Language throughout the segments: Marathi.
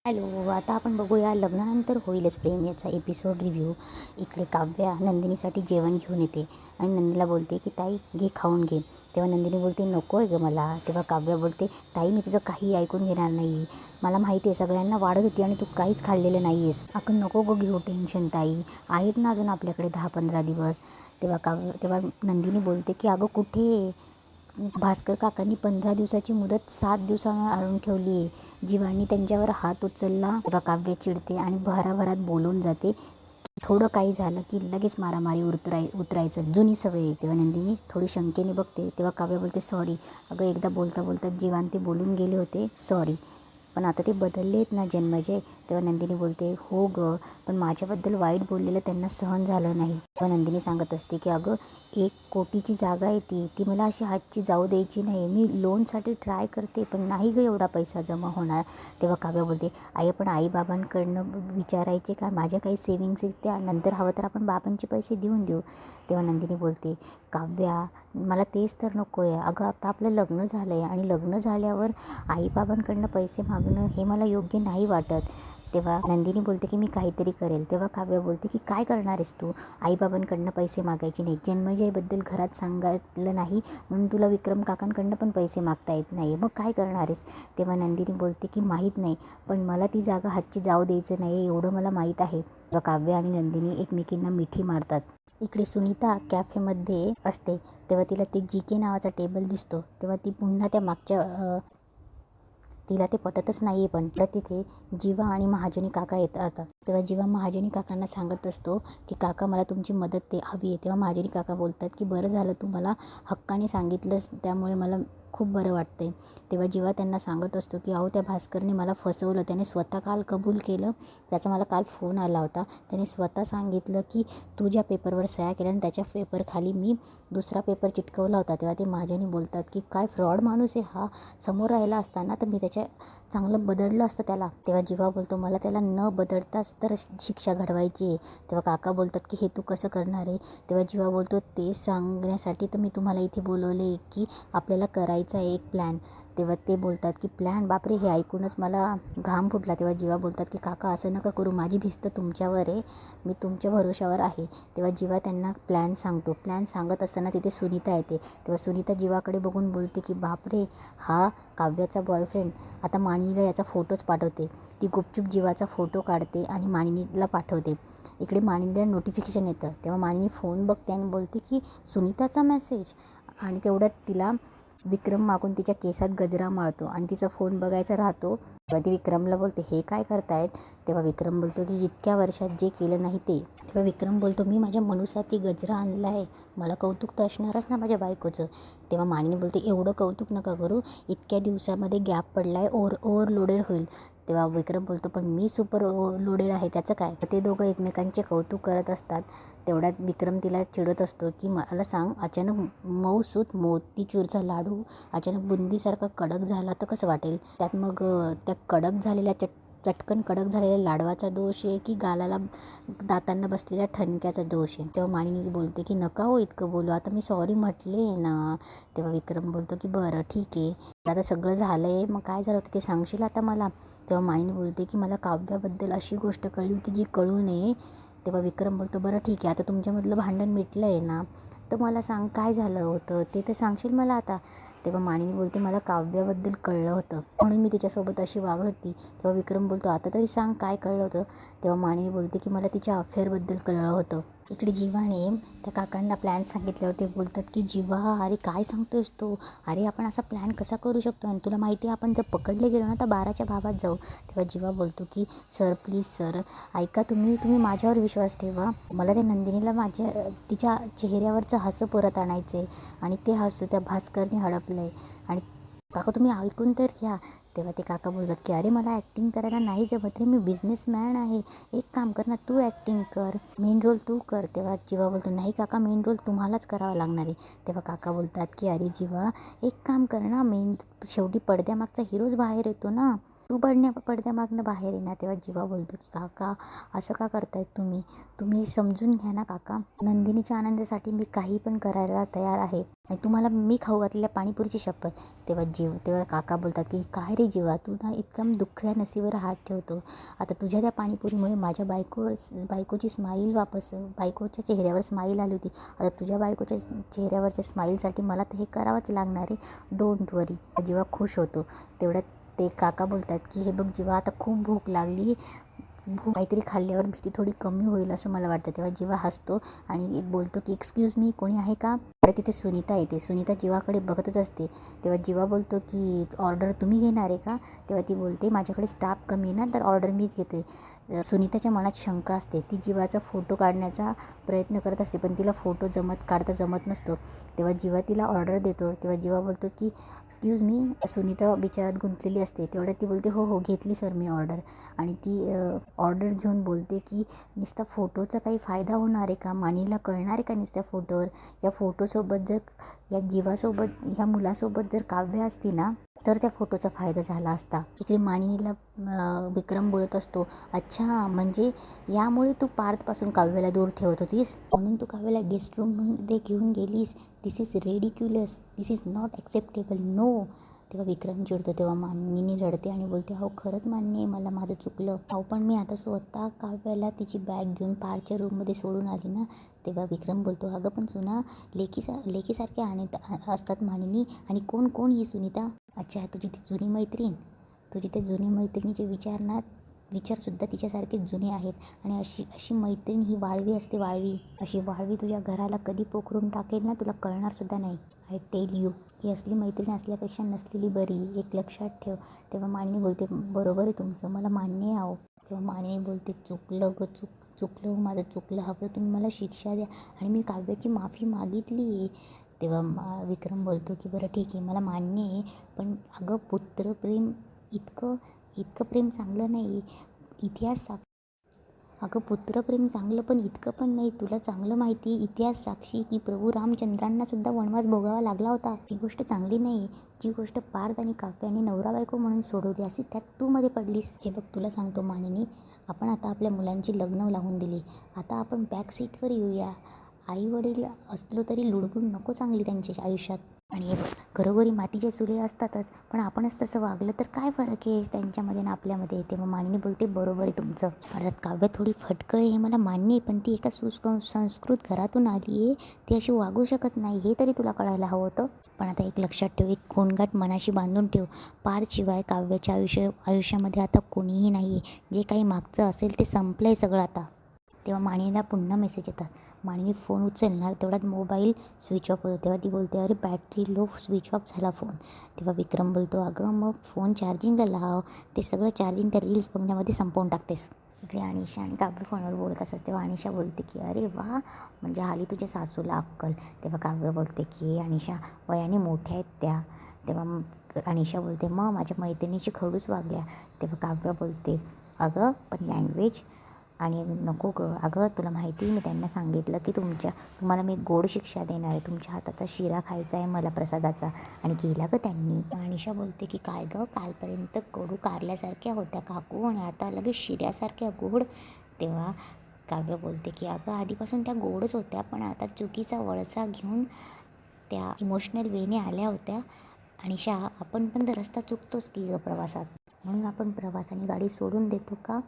हॅलो, आता आपण बघूया लग्नानंतर होईलच प्रेम याचा एपिसोड रिव्ह्यू. इकडे काव्या नंदिनीसाठी जेवण घेऊन येते आणि नंदिनीला बोलते की ताई घे खाऊन घे. तेव्हा नंदिनी बोलते नको आहे गं मला. तेव्हा काव्या बोलते ताई मी तुझं काही ऐकून घेणार नाही. मला माहिती आहे सगळ्यांना वाढत होती आणि तू काहीच खाल्लेलं नाही आहेस. अगं नको गं घेऊ टेन्शन ताई, आहेत ना अजून आपल्याकडे 10-15 दिवस. तेव्हा नंदिनी बोलते की अगं कुठे, भास्कर काकांनी 15 दिवसाची मुदत 7 दिवसांवर आणून ठेवली आहे. जीवानी त्यांच्यावर हात उचलला तेव्हा काव्य चिडते आणि भराभरात बोलून जाते. थोडं काही झालं की लगेच मारामारी उतरायचं जुनी सवय आहे. तेव्हा नंदिनी थोडी शंकेने बघते. तेव्हा काव्य बोलते सॉरी अगं, एकदा बोलता बोलता जीवान ते बोलून गेले होते, सॉरी, पण आता ते बदलले आहेत ना जन्मजय. तेव्हा नंदिनी बोलते हो गं, पण माझ्याबद्दल वाईट बोललेलं त्यांना सहन झालं नाही. तेव्हा नंदिनी सांगत असते की अगं 1 कोटीची जागा आहे ती मला अशी हातची जाऊ द्यायची नाही. मी लोनसाठी ट्राय करते पण नाही गं एवढा पैसा जमा होणार. तेव्हा काव्या बोलते पण आईबाबांकडनं विचारायचे का, माझ्या काही सेविंग्स आहेत त्या, नंतर हवं तर आपण बाबांचे पैसे देऊन देऊ. तेव्हा नंदिनी बोलते काव्या मला तेच तर नको आहे अगं, आता आपलं लग्न झालं आहे आणि लग्न झाल्यावर आईबाबांकडनं पैसे मागणं हे मला योग्य नाही वाटत. तेव्हा नंदिनी बोलते की मी काहीतरी करेल. तेव्हा काव्या बोलते की काय करणार आहेस तू, आईबाबांकडनं पैसे मागायचे नाही, जन्मजयबद्दल घरात सांगितलं नाही म्हणून तुला विक्रम काकांकडनं पण पैसे मागता येत नाही, मग काय करणार आहेस. तेव्हा नंदिनी बोलते की माहीत नाही, पण मला ती जागा हातची जाऊ द्यायचं नाही एवढं मला माहीत आहे. तेव्हा काव्य आणि नंदिनी एकमेकींना मिठी मारतात. इकडे सुनीता कॅफेमध्ये असते तेव्हा तिला ते GK नावाचा टेबल दिसतो. तेव्हा ती पुन्हा त्या मागच्या तिला ते पटतच नाही आहे. पण तिथे जीवा आणि महाजनी काका येतात. तेव्हा जीवा महाजनी काकांना सांगत असतो की काका मला तुमची मदत हवी आहे. तेव्हा महाजनी काका बोलतात की बरं झालं तू मला हक्काने सांगितलंस, त्यामुळे मला खूप बरं वाटतंय. तेव्हा जीवा त्यांना सांगत असतो की अहो त्या भास्करने मला फसवलं, त्याने स्वतः काल कबूल केलं. त्याचा मला काल फोन आला होता. त्याने स्वतः सांगितलं की तू ज्या पेपरवर सह्या केल्या आणि त्याच्या पेपरखाली मी दुसरा पेपर चिटकवला होता. तेव्हा ते महाजनी बोलतात की काय फ्रॉड माणूस आहे हा, समोर राहिला असताना तर मी त्याच्या चांगलं बदललं असतं त्याला. तेव्हा जीवा बोलतो मला त्याला न बदलताच तर शिक्षा घडवायची आहे. तेव्हा काका बोलतात की हे तू कसं करणार आहे. तेव्हा जीवा बोलतो ते सांगण्यासाठी तर मी तुम्हाला इथे बोलवले की आपल्याला करायचा आहे एक प्लॅन. तेव्हा ते बोलतात की प्लॅन, बापरे, हे ऐकूनच मला घाम फुटला. तेव्हा जीवा बोलतात की काका असं नका करू, माझी भिस्त तुमच्यावर आहे, मी तुमच्या भरोशावर आहे. तेव्हा जीवा त्यांना प्लॅन सांगतो. प्लॅन सांगत असताना तिथे सुनीता येते. तेव्हा सुनीता जीवाकडे बघून बोलते की बापरे, हा काव्याचा बॉयफ्रेंड. आता मानिनीला याचा फोटोच पाठवते. ती गुपचूप जीवाचा फोटो काढते आणि मानिनीला पाठवते. इकडे मानिनीला नोटिफिकेशन येतं. तेव्हा मानिनी फोन बघते आणि बोलते की सुनीताचा मेसेज, आणि तेवढ्यात तिला विक्रम मागून तिच्या केसात गजरा मारतो आणि तिचा फोन बघायचा राहतो. तेव्हा ती विक्रमला बोलते हे काय करतायत. तेव्हा विक्रम बोलतो की इतक्या वर्षात जे केलं नाही ते. तेव्हा विक्रम बोलतो मी माझ्या मनूसाठी गजरा आणला आहे, मला कौतुक तर असणारच ना माझ्या बायकोचं. तेव्हा मानिनी बोलते एवढं कौतुक नका करू, इतक्या दिवसामध्ये गॅप पडला आहे, ओव्हरलोडेड होईल. तेव्हा विक्रम बोलतो पण मी सुपर लोडेड आहे, त्याचं काय. ते दोघं एकमेकांचे कौतुक करत असतात. तेवढ्यात विक्रम तिला चिडत असतो की मला सांग, अचानक मऊसूत मोतीचूरचा लाडू अचानक बुंदीसारखा कडक झाला तर कसं वाटेल. त्यात मग त्या कडक झालेल्या चटकन कडक झालेल्या लाडवाचा दोष आहे की गालाला दातांना बसलेल्या ठणक्याचा दोष आहे. तेव्हा मानिनी बोलते की नका हो इतकं बोलू, आता मी सॉरी म्हटले ना. तेव्हा विक्रम बोलतो की बरं ठीक आहे, आता सगळं झालं आहे, मग काय झालं होतं ते सांगशील आता मला. तेव्हा मानिनी बोलते की मला काव्याबद्दल अशी गोष्ट कळली होती जी कळू नये. तेव्हा विक्रम बोलतो बरं ठीक आहे, आता तुमच्यामधलं भांडण मिटलं आहे ना, तर मला सांग काय झालं होतं ते तर सांगशील मला आता. तेव्हा मानिनी बोलते मला काव्याबद्दल कळलं होतं म्हणून मी तिच्यासोबत अशी वागत होती. तेव्हा विक्रम बोलतो आता तरी सांग काय कळलं होतं. तेव्हा मानिनी बोलते की मला तिच्या अफेअरबद्दल कळलं होतं. इकडे जीवाने त्या काकांना प्लॅन सांगितले होते. बोलतात की जीवा अरे काय सांगतोस तू, अरे आपण असा प्लॅन कसा करू शकतो, आणि तुला माहिती आहे आपण जर पकडले गेलो ना तर 12च्या भावात जाऊ. तेव्हा जीवा बोलतो की सर प्लीज सर ऐका, तुम्ही माझ्यावर विश्वास ठेवा. मला त्या नंदिनीला तिच्या चेहऱ्यावरचं हसं परत आणायचं आहे, आणि ते हसू त्या भास्करने हडपलं आहे. आणि काका तुम्ही ऐकून तर घ्या. तेव्हा ते काका बोलतात की अरे मला ॲक्टिंग करायला नाही जमत रे, मी बिझनेसमॅन आहे, एक काम कर ना तू ॲक्टिंग कर, मेन रोल तू कर. तेव्हा जीवा बोलतो नाही काका, मेन रोल तुम्हालाच करावा लागणार आहे. तेव्हा काका बोलतात की अरे जीवा एक काम कर ना, शेवटी पडद्यामागचा हिरोच बाहेर येतो ना, तू पडद्यामागनं बाहेर ये ना. तेव्हा जीवा बोलतो की काका असं का करतायत तुम्ही समजून घ्या ना काका. नंदिनीच्या आनंदासाठी मी काही पण करायला तयार आहे आणि तुम्हाला मी खाऊ घातलेल्या पाणीपुरीची शपथ. तेव्हा काका बोलतात की काय रे जीवा, तू ना इतकं दुःख्या नसीबवर हात ठेवतो. आता तुझ्या त्या पाणीपुरीमुळे माझ्या बायकोची स्माईल बायकोच्या चेहऱ्यावर स्माईल आली होती. आता तुझ्या बायकोच्या चेहऱ्यावरच्या स्माईलसाठी मला तर हे करावंच लागणार आहे. डोंट वरी. जीवा खुश होतो. तेवढ्यात ते काका बोलतात की हे बघ जीवा, आता खूप भूक लागली, काहीतरी खाल्ल्यावर भीती थोडी कमी होईल असं मला वाटतं. तेव्हा जीवा हसतो आणि बोलतो की एक्सक्यूज मी, कोणी आहे का. तर तिथे सुनीता येते. सुनीता जीवाकडे बघतच असते. तेव्हा जीवा बोलतो की ऑर्डर तुम्ही घेणार आहे का. तेव्हा ती बोलते माझ्याकडे स्टाफ कमी आहे ना, तर ऑर्डर मीच घेते. सुनीताच्या मनात शंका असते. ती जीवाचा फोटो काढण्याचा प्रयत्न करत असते, पण तिला फोटो काढता जमत नसतो. तेव्हा जीवा तिला ऑर्डर देतो. तेव्हा जीवा बोलतो की एक्सक्यूज मी. सुनीता विचारात गुंतलेली असते. तेवढ्यात ती बोलते हो घेतली सर मी ऑर्डर. आणि ती ऑर्डर घेऊन बोलते की नुसता फोटोचा काही फायदा होणार आहे का, मानीला कळणार आहे का नुसत्या फोटोवर. या फोटोसोबत जर या जीवासोबत ह्या मुलासोबत जर काव्य असती ना, तर त्या फोटोचा फायदा झाला असता. इकडे मानिनीला विक्रम बोलत असतो, अच्छा म्हणजे यामुळे तू पार्थपासून काव्याला दूर ठेवत होतीस, म्हणून तू काव्याला गेस्ट रूममध्ये घेऊन गेलीस. This is ridiculous, this is not acceptable, no. तेव्हा विक्रम चिडतो. तेव्हा मानिनी रडते आणि बोलते अहो खरंच मान्य आहे मला, माझं चुकलं अहो, पण मी आता स्वतः काव्याला तिची बॅग घेऊन पारच्या रूममध्ये सोडून आली ना. तेव्हा विक्रम बोलतो अगं पण सुना लेकीसारखे असतात मानिनी. आणि कोण ही सुनीता. अच्छा तुझी ती जुनी मैत्रीण. तुझी त्या जुनी मैत्रिणीचे विचारसुद्धा तिच्यासारखे जुने आहेत. आणि अशी मैत्रीण ही वाळवी असते, वाळवी. अशी वाळवी तुझ्या घराला कधी पोखरून टाकेल ना, तुला कळणारसुद्धा नाही. आय टेल यू, ही असली मैत्रीण असल्यापेक्षा नसलेली बरी, एक लक्षात ठेव. तेव्हा मानिनी बोलते बरोबर आहे तुमचं, मला मान्य आहे आहो. तेव्हा मानिनी बोलते चुकलं माझं चुकलं, हवं तुम्ही मला शिक्षा द्या. आणि मी काव्याची माफी मागितली. तेव्हा विक्रम बोलतो की बरं ठीक आहे मला मान्य आहे, पण अगं पुत्रप्रेम इतकं प्रेम चांगलं नाही. अगं पुत्रप्रेम चांगलं पण इतकं पण नाही. तुला चांगलं माहिती, इतिहास साक्षी की प्रभू रामचंद्रांना सुद्धा वनवास भोगावा लागला होता. ही गोष्ट चांगली नाही. जी गोष्ट पार्थ आणि काव्याने नवरा बायको म्हणून सोडवली, अशी त्यात तू मध्ये पडलीस. हे बघ तुला सांगतो मानिनी, आपण आता आपल्या मुलांची लग्न लावून दिली. आता आपण बॅक सीटवर येऊया. आई वडील असलो तरी लुडबुड नको चांगली त्यांच्या आयुष्यात. आणि हे बघ घरोघरी मातीचे चुले असतातच, पण आपणच तसं वागलं तर काय फरक आहे त्यांच्यामध्ये ना आपल्यामध्ये. तेव्हा मानिनी बोलते बरोबर आहे तुमचं. अर्थात काव्य थोडी फटकळ आहे हे मला मान्य आहे, पण ती एका सुसंस्कृत घरातून आली आहे. ती अशी वागू शकत नाही, हे तरी तुला कळायला हवं होतं. पण आता एक लक्षात ठेव, एक गोंगाट मनाशी बांधून ठेव. पार्थशिवाय काव्याच्या आयुष्यामध्ये आता कोणीही नाही आहे. जे काही मागचं असेल ते संपलं आहे सगळं आता. तेव्हा मानिनीला पुन्हा मेसेज येतात. मानिनी फोन उचलणार तेवढ्यात मोबाईल स्विच ऑफ होतो. तेव्हा ती बोलते अरे बॅटरी लो, स्विच ऑफ झाला फोन. तेव्हा विक्रम बोलतो अगं मग फोन चार्जिंगला लाव, ते सगळं चार्जिंग त्या रील्स बघण्यामध्ये संपवून टाकतेस. इकडे अनिशा आणि काव्य फोनवर बोलत असतात. तेव्हा अनिशा बोलते की अरे वा, म्हणजे आली तुझ्या सासूला अक्कल. तेव्हा काव्य बोलते की अनिशा वयाने मोठ्या आहेत त्या. तेव्हा अनिशा बोलते मग माझ्या मैत्रिणीची खडूस वागल्या. तेव्हा काव्य बोलते अगं पण लँग्वेज आणि नको गं. अगं तुला माहिती आहे मी त्यांना सांगितलं की तुम्हाला मी गोड शिक्षा देणार आहे, तुमच्या हाताचा शिरा खायचा आहे मला प्रसादाचा. आणि केला गं त्यांनी. अनिशा बोलते की काय गं, कालपर्यंत कडू कारल्यासारख्या होत्या काकू आणि आता लगेच शिऱ्यासारख्या गोड. तेव्हा काव्य बोलते की अगं आधीपासून त्या गोडच होत्या, पण आता चुकीचा वळसा घेऊन त्या इमोशनल वेने आल्या होत्या. अनिशा आपण पण तर रस्ता चुकतोच की गं प्रवासात, म्हणून आपण प्रवासाने गाडी सोडून देतो का.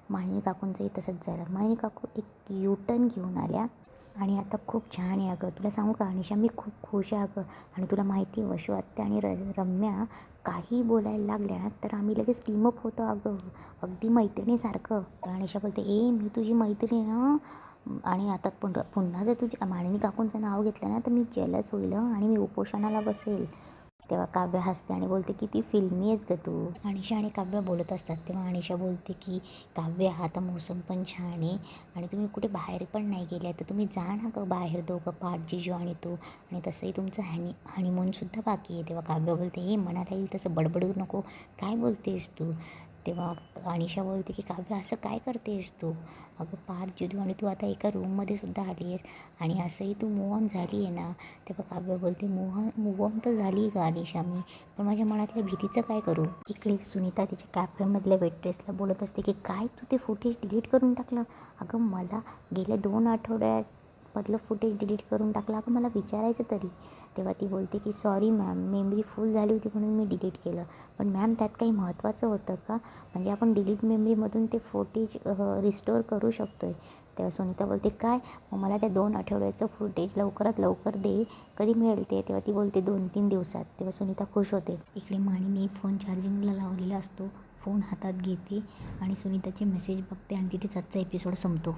मानिनी काकूंचंही तसंच झालं. मानिनी काकू एक युटर्न घेऊन आल्या आणि आता खूप छान आहे. अगं तुला सांगू का अनिशा, मी खूप खुश आहे अगं. आणि तुला माहिती आहे वशू आत्या आणि रम्या काही बोलायला लागल्या ना तर आम्ही लगेच टीमअप होतो अगं, अगदी मैत्रिणीसारखं. अनिशा बोलते मी तुझी मैत्रीण ना. आणि आता पुन्हा जर तुझ्या मानिनी काकूंचं नाव घेतलं ना तर मी जेलस होईल आणि मी उपोषणाला बसेल. तेव्हा काव्य हसते आणि बोलते की ती फिल्मी आहेस गं तू. अनिशा आणि काव्य बोलत असतात. तेव्हा अनिशा बोलते की काव्य आता मोसम पण छान आहे आणि तुम्ही कुठे बाहेर पण नाही गेल्या, तर तुम्ही जा ना गं बाहेर दोघं, पार्थ जिजू आणि तू. आणि तसंही तुमचं हनीमूनसुद्धा बाकी आहे. तेव्हा काव्य बोलते मनाला येईल तसं बडबडू नको, काय बोलतेस तू. तेव्हा अनिशा बोलते की काव्य असं काय करतेस तू, अगं पार जिजू आणि तू आता एका रूममध्ये सुद्धा आली आहेस आणि असंही तू मूव ऑन झाली आहे ना. तेव्हा काव्य बोलते मूव ऑन तर झाली का अनिशा मी, पण माझ्या मनातल्या भीतीचं काय करू. इकडे सुनीता तिच्या कॅफेमधल्या वेट्रेसला बोलत असते की काय तू ते फुटेज डिलीट करून टाकलं. अगं मला गेल्या 2 आठवड्यामधलं फुटेज डिलीट करून टाकलं, अगं मला विचारायचं तरी. तेव्हा ती बोलते की सॉरी मॅम, मेमरी फुल झाली होती म्हणून मी डिलीट केलं. पण मॅम त्यात काही महत्त्वाचं होतं का, म्हणजे आपण डिलीट मेमरीमधून ते फुटेज रिस्टोअर करू शकतो आहे. तेव्हा सुनीता बोलते काय, मग मला त्या 2 आठवड्याचं फुटेज लवकरात लवकर दे, कधी मिळेल ते. तेव्हा ती बोलते 2-3 दिवसात. तेव्हा सुनीता खुश होते. इकडे माणिनी फोन चार्जिंगला लावलेला असतो, फोन हातात घेते आणि सुनीताचे मेसेज बघते आणि तिथेच आजचा एपिसोड संपतो.